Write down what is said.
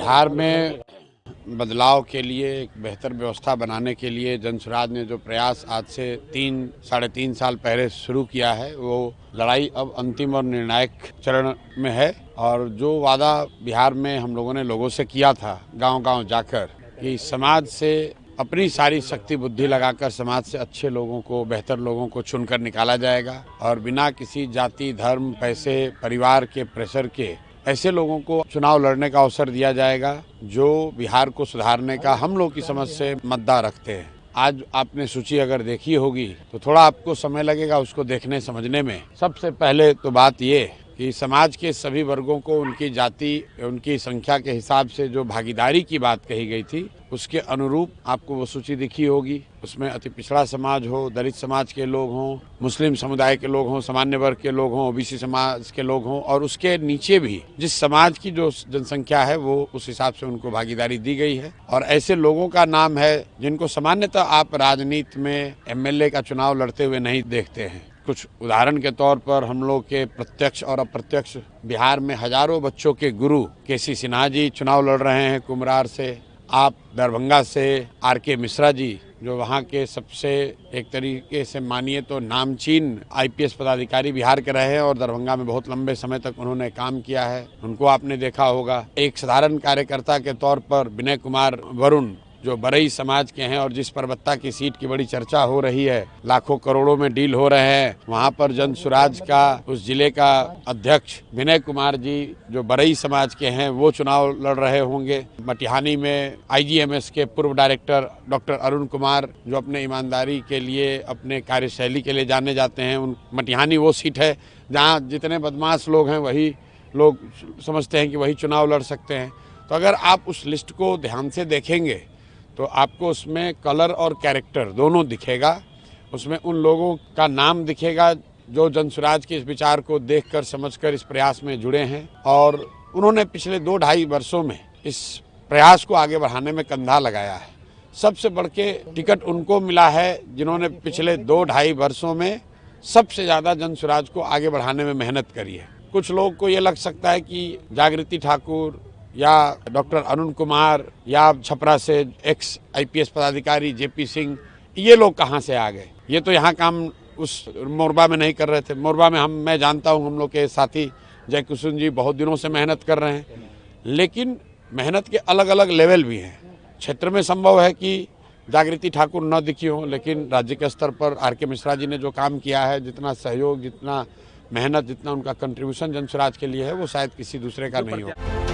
बिहार में बदलाव के लिए एक बेहतर व्यवस्था बनाने के लिए जनसुराज ने जो प्रयास आज से 3-3.5 साल पहले शुरू किया है, वो लड़ाई अब अंतिम और निर्णायक चरण में है। और जो वादा बिहार में हम लोगों ने लोगों से किया था गांव-गांव जाकर कि समाज से अपनी सारी शक्ति बुद्धि लगाकर समाज से अच्छे लोगों को, बेहतर लोगों को चुनकर निकाला जाएगा और बिना किसी जाति, धर्म, पैसे, परिवार के प्रेशर के ऐसे लोगों को चुनाव लड़ने का अवसर दिया जाएगा जो बिहार को सुधारने का हम लोग की समझ से मद्दा रखते हैं। आज आपने सूची अगर देखी होगी तो थोड़ा आपको समय लगेगा उसको देखने समझने में। सबसे पहले तो बात ये कि समाज के सभी वर्गों को उनकी जाति, उनकी संख्या के हिसाब से जो भागीदारी की बात कही गई थी उसके अनुरूप आपको वो सूची दिखी होगी। उसमें अति पिछड़ा समाज हो, दलित समाज के लोग हों, मुस्लिम समुदाय के लोग हों, सामान्य वर्ग के लोग हों, ओबीसी समाज के लोग हों और उसके नीचे भी जिस समाज की जो जनसंख्या है वो उस हिसाब से उनको भागीदारी दी गई है। और ऐसे लोगों का नाम है जिनको सामान्यतः आप राजनीति में एमएलए का चुनाव लड़ते हुए नहीं देखते हैं। कुछ उदाहरण के तौर पर हम लोग के प्रत्यक्ष और अप्रत्यक्ष बिहार में हजारों बच्चों के गुरु केसी सिन्हा जी चुनाव लड़ रहे हैं कुम्हरार से। आप दरभंगा से आरके मिश्रा जी जो वहाँ के सबसे एक तरीके से मानिए तो नामचीन आईपीएस पदाधिकारी बिहार के रहे हैं और दरभंगा में बहुत लंबे समय तक उन्होंने काम किया है, उनको आपने देखा होगा। एक साधारण कार्यकर्ता के तौर पर विनय कुमार वरुण जो बरई समाज के हैं और जिस परबत्ता की सीट की बड़ी चर्चा हो रही है, लाखों करोड़ों में डील हो रहे हैं, वहां पर जनसुराज का उस जिले का अध्यक्ष विनय कुमार जी जो बरई समाज के हैं वो चुनाव लड़ रहे होंगे। मटिहानी में आईजीएमएस के पूर्व डायरेक्टर डॉक्टर अरुण कुमार जो अपने ईमानदारी के लिए, अपने कार्यशैली के लिए जाने जाते हैं, उन मटिहानी वो सीट है जहाँ जितने बदमाश लोग हैं वही लोग समझते हैं कि वही चुनाव लड़ सकते हैं। तो अगर आप उस लिस्ट को ध्यान से देखेंगे तो आपको उसमें कलर और कैरेक्टर दोनों दिखेगा। उसमें उन लोगों का नाम दिखेगा जो जनसुराज के इस विचार को देखकर समझकर इस प्रयास में जुड़े हैं और उन्होंने पिछले 2-2.5 वर्षों में इस प्रयास को आगे बढ़ाने में कंधा लगाया है। सबसे बढ़ के टिकट उनको मिला है जिन्होंने पिछले 2-2.5 वर्षों में सबसे ज़्यादा जनसुराज को आगे बढ़ाने में मेहनत करी है। कुछ लोग को ये लग सकता है कि जागृति ठाकुर या डॉक्टर अरुण कुमार या छपरा से एक्स आईपीएस पदाधिकारी जेपी सिंह, ये लोग कहाँ से आ गए? ये तो यहाँ काम उस मोरबा में नहीं कर रहे थे। मोरबा में मैं जानता हूँ, हम लोग के साथी जय कुसुम जी बहुत दिनों से मेहनत कर रहे हैं, लेकिन मेहनत के अलग अलग लेवल भी हैं। क्षेत्र में संभव है कि जागृति ठाकुर न दिखी हो, लेकिन राज्य के स्तर पर आरके मिश्रा जी ने जो काम किया है, जितना सहयोग, जितना मेहनत, जितना उनका कंट्रीब्यूशन जनसुराज के लिए है, वो शायद किसी दूसरे का नहीं हो।